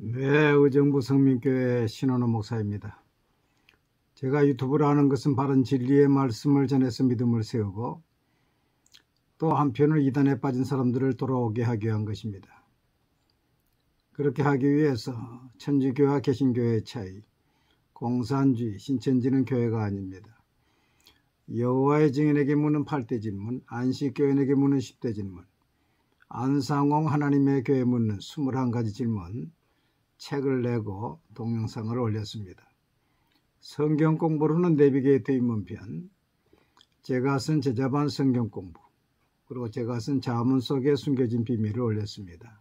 네, 의정부 성민교회 신원호 목사입니다. 제가 유튜브를 하는 것은 바른 진리의 말씀을 전해서 믿음을 세우고 또 한편으로 이단에 빠진 사람들을 돌아오게 하기 위한 것입니다. 그렇게 하기 위해서 천주교와 개신교의 차이, 공산주의, 신천지는 교회가 아닙니다. 여호와의 증인에게 묻는 8대 질문, 안식교인에게 묻는 10대 질문, 안상홍 하나님의 교회에 묻는 21가지 질문 책을 내고 동영상을 올렸습니다. 성경 공부로는 내비게이터 입문편, 제가 쓴 제자반 성경 공부, 그리고 제가 쓴 자문 속에 숨겨진 비밀을 올렸습니다.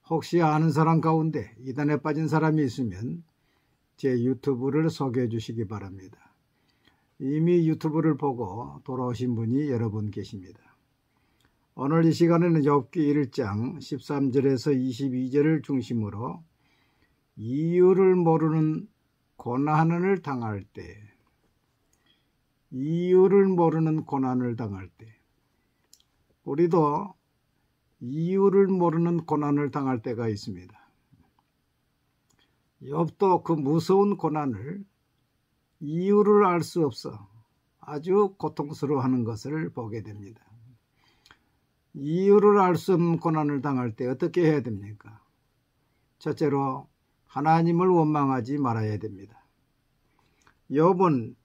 혹시 아는 사람 가운데 이단에 빠진 사람이 있으면 제 유튜브를 소개해 주시기 바랍니다. 이미 유튜브를 보고 돌아오신 분이 여러 분 계십니다. 오늘 이 시간에는 욥기 1장 13절에서 22절을 중심으로 이유를 모르는 고난을 당할 때, 이유를 모르는 고난을 당할 때, 우리도 이유를 모르는 고난을 당할 때가 있습니다. 욥도 그 무서운 고난을 이유를 알 수 없어 아주 고통스러워하는 것을 보게 됩니다. 이유를 알 수 없는 고난을 당할 때 어떻게 해야 됩니까? 첫째로 하나님을 원망하지 말아야 됩니다. 욥은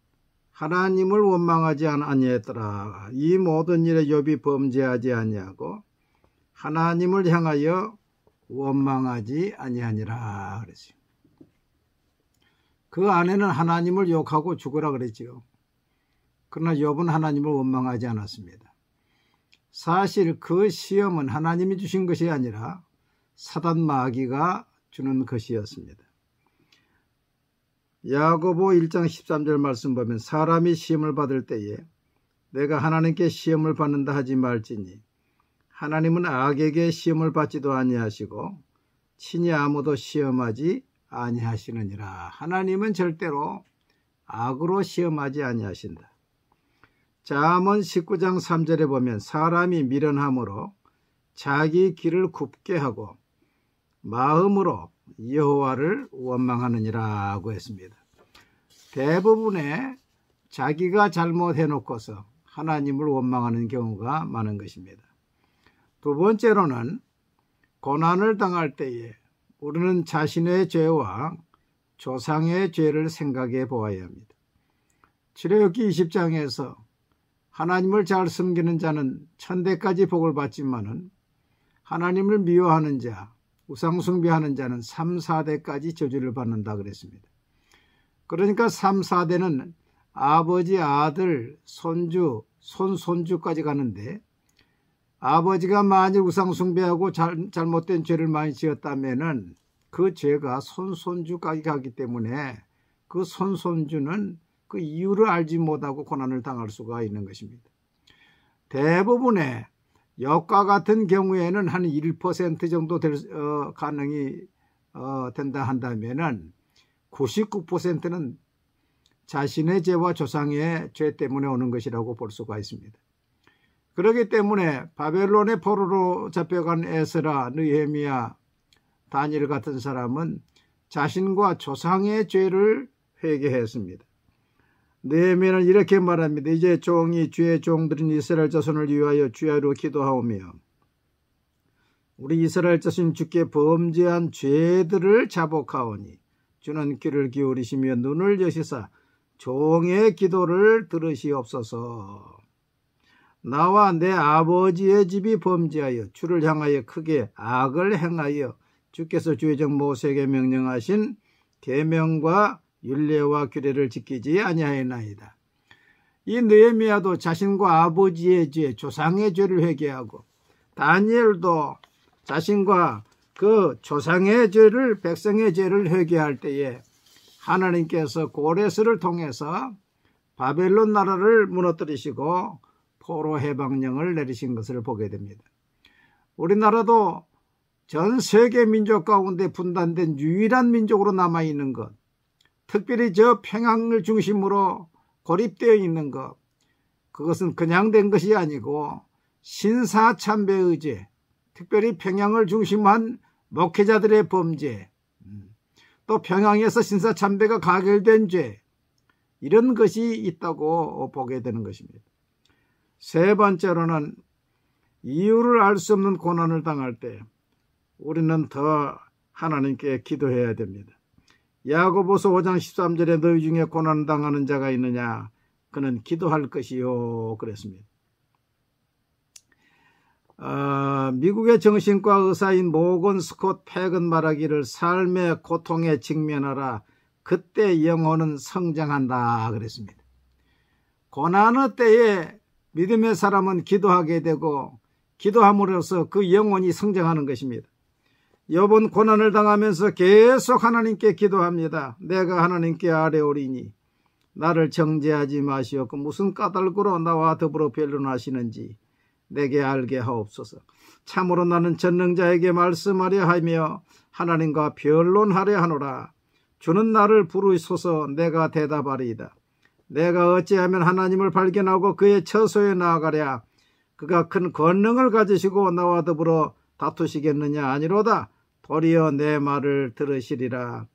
하나님을 원망하지 아니했더라. 이 모든 일에 욥이 범죄하지 아니하고 하나님을 향하여 원망하지 아니하니라 그랬어요. 그 안에는 하나님을 욕하고 죽으라 그랬지요. 그러나 욥은 하나님을 원망하지 않았습니다. 사실 그 시험은 하나님이 주신 것이 아니라 사단 마귀가 주는 것이었습니다. 야고보 1장 13절 말씀 보면 사람이 시험을 받을 때에 내가 하나님께 시험을 받는다 하지 말지니 하나님은 악에게 시험을 받지도 아니하시고 친히 아무도 시험하지 아니하시느니라. 하나님은 절대로 악으로 시험하지 아니하신다. 잠언 19장 3절에 보면 사람이 미련함으로 자기 길을 굽게 하고 마음으로 여호와를 원망하느니라고 했습니다. 대부분의 자기가 잘못해놓고서 하나님을 원망하는 경우가 많은 것입니다. 두 번째로는 고난을 당할 때에 우리는 자신의 죄와 조상의 죄를 생각해 보아야 합니다. 출애굽기 20장에서 하나님을 잘 섬기는 자는 천대까지 복을 받지만은 하나님을 미워하는 자, 우상숭배하는 자는 3, 4대까지 저주를 받는다 그랬습니다. 그러니까 3, 4대는 아버지, 아들, 손주, 손손주까지 가는데 아버지가 만일 우상숭배하고 잘못된 죄를 많이 지었다면은 그 죄가 손손주까지 가기 때문에 그 손손주는 그 이유를 알지 못하고 고난을 당할 수가 있는 것입니다. 대부분의 욥과 같은 경우에는 한 1% 정도 가능이 된다 한다면은 99%는 자신의 죄와 조상의 죄 때문에 오는 것이라고 볼 수가 있습니다. 그렇기 때문에 바벨론의 포로로 잡혀간 에스라, 느헤미야, 다니엘 같은 사람은 자신과 조상의 죄를 회개했습니다. 느헤미야는 이렇게 말합니다. 이제 종이 주의 종들인 이스라엘 자손을 위하여 주야로 기도하오며 우리 이스라엘 자손 주께 범죄한 죄들을 자복하오니 주는 귀를 기울이시며 눈을 여시사 종의 기도를 들으시옵소서. 나와 내 아버지의 집이 범죄하여 주를 향하여 크게 악을 행하여 주께서 주의 종 모세에게 명령하신 계명과 율례와 규례를 지키지 아니하였나이다. 이 느헤미야도 자신과 아버지의 죄, 조상의 죄를 회개하고 다니엘도 자신과 그 조상의 죄를, 백성의 죄를 회개할 때에 하나님께서 고레스를 통해서 바벨론 나라를 무너뜨리시고 포로 해방령을 내리신 것을 보게 됩니다. 우리나라도 전 세계 민족 가운데 분단된 유일한 민족으로 남아있는 것, 특별히 저 평양을 중심으로 고립되어 있는 것, 그것은 그냥 된 것이 아니고 신사참배의 죄, 특별히 평양을 중심한 목회자들의 범죄, 또 평양에서 신사참배가 가결된 죄, 이런 것이 있다고 보게 되는 것입니다. 세 번째로는 이유를 알 수 없는 고난을 당할 때 우리는 더 하나님께 기도해야 됩니다. 야고보서 5장 13절에 너희 중에 고난을 당하는 자가 있느냐? 그는 기도할 것이요. 그랬습니다. 미국의 정신과 의사인 모건 스콧 팩은 말하기를 삶의 고통에 직면하라. 그때 영혼은 성장한다. 그랬습니다. 고난의 때에 믿음의 사람은 기도하게 되고 기도함으로써 그 영혼이 성장하는 것입니다. 욥은 고난을 당하면서 계속 하나님께 기도합니다. 내가 하나님께 아뢰오리니 나를 정죄하지 마시옵고 무슨 까닭으로 나와 더불어 변론하시는지 내게 알게 하옵소서. 참으로 나는 전능자에게 말씀하려 하며 하나님과 변론하려 하노라. 주는 나를 부르소서. 내가 대답하리이다. 내가 어찌하면 하나님을 발견하고 그의 처소에 나아가랴. 그가 큰 권능을 가지시고 나와 더불어 다투시겠느냐? 아니로다. 도리어 내 말을 들으시리라.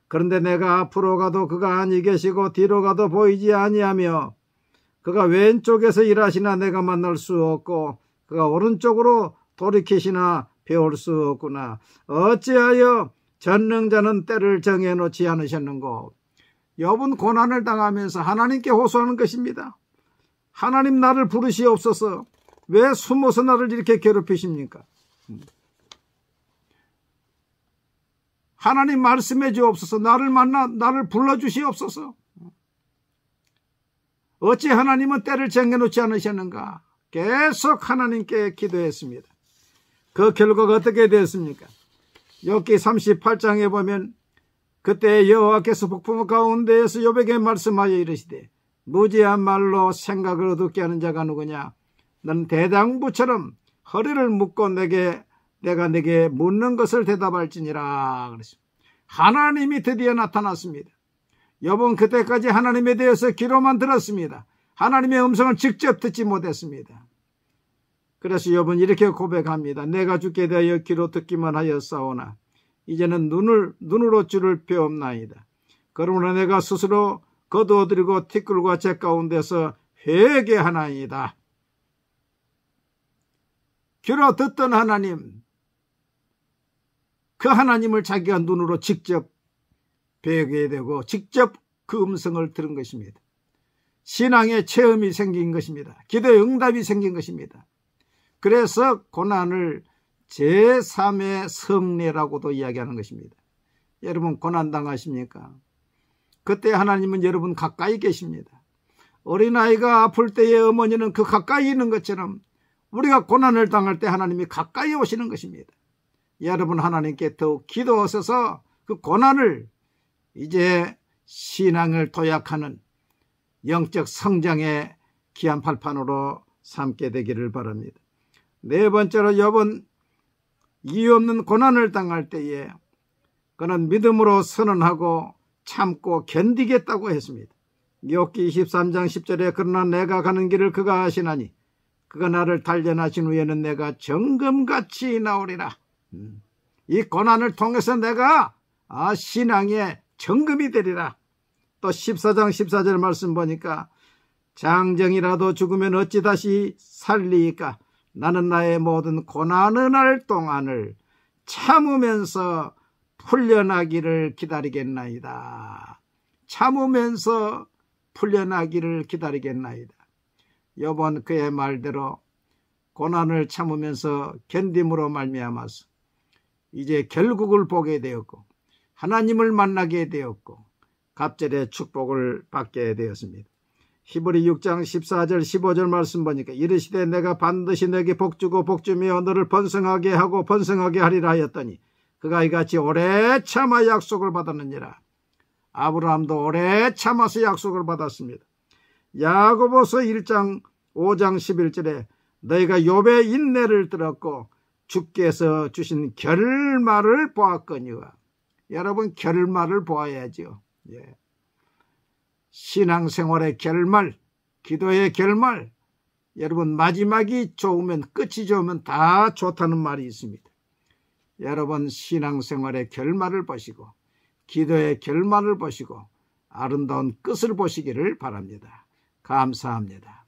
그런데 내가 앞으로 가도 그가 아니 계시고 뒤로 가도 보이지 아니하며 그가 왼쪽에서 일하시나 내가 만날 수 없고 그가 오른쪽으로 돌이키시나 배울 수 없구나. 어찌하여 전능자는 때를 정해놓지 않으셨는고. 욥은 고난을 당하면서 하나님께 호소하는 것입니다. 하나님 나를 부르시옵소서. 왜 숨어서 나를 이렇게 괴롭히십니까? 하나님 말씀해 주옵소서. 나를 만나 나를 불러주시옵소서. 어찌 하나님은 때를 정해놓지 않으셨는가? 계속 하나님께 기도했습니다. 그 결과가 어떻게 되었습니까? 욥기 38장에 보면 그때 여호와께서 폭풍 가운데에서 욥에게 말씀하여 이르시되 무지한 말로 생각을 어둡게 하는 자가 누구냐? 너는 대장부처럼 허리를 묶고 내가 내게 묻는 것을 대답할지니라. 그랬습니다. 하나님이 드디어 나타났습니다. 욥은 그때까지 하나님에 대해서 귀로만 들었습니다. 하나님의 음성을 직접 듣지 못했습니다. 그래서 욥은 이렇게 고백합니다. 내가 주께 대하여 귀로 듣기만 하였사오나 이제는 눈으로 주를 배웁나이다. 그러므로 내가 스스로 거두어들이고 티끌과 재 가운데서 회개하나이다. 귀로 듣던 하나님, 그 하나님을 자기가 눈으로 직접 배우게 되고 직접 그 음성을 들은 것입니다. 신앙의 체험이 생긴 것입니다. 기도의 응답이 생긴 것입니다. 그래서 고난을 제3의 성례라고도 이야기하는 것입니다. 여러분 고난 당하십니까? 그때 하나님은 여러분 가까이 계십니다. 어린아이가 아플 때의 어머니는 그 가까이 있는 것처럼 우리가 고난을 당할 때 하나님이 가까이 오시는 것입니다. 여러분 하나님께 더욱 기도하셔서 그 고난을 이제 신앙을 도약하는 영적 성장의 귀한 발판으로 삼게 되기를 바랍니다. 네 번째로 욥은 이유 없는 고난을 당할 때에 그는 믿음으로 선언하고 참고 견디겠다고 했습니다. 욥기 23장 10절에 그러나 내가 가는 길을 그가 아시나니 그가 나를 단련하신 후에는 내가 정금같이 나오리라. 이 고난을 통해서 내가 신앙의 정금이 되리라. 또 14장 14절 말씀 보니까 장정이라도 죽으면 어찌 다시 살리까? 나는 나의 모든 고난의 날 동안을 참으면서 풀려나기를 기다리겠나이다. 참으면서 풀려나기를 기다리겠나이다. 욥은 그의 말대로 고난을 참으면서 견딤으로 말미암아서 이제 결국을 보게 되었고 하나님을 만나게 되었고 갑절의 축복을 받게 되었습니다. 히브리 6장 14절 15절 말씀 보니까 이르시되 내가 반드시 내게 복주고 복주며 너를 번성하게 하고 번성하게 하리라 하였더니 그가 이같이 오래 참아 약속을 받았느니라. 아브라함도 오래 참아서 약속을 받았습니다. 야고보서 1장 5장 11절에 너희가 욥의 인내를 들었고 주께서 주신 결말을 보았거니와. 여러분 결말을 보아야죠. 예. 신앙생활의 결말, 기도의 결말. 여러분 마지막이 좋으면 끝이 좋으면 다 좋다는 말이 있습니다. 여러분 신앙생활의 결말을 보시고 기도의 결말을 보시고 아름다운 끝을 보시기를 바랍니다. 감사합니다.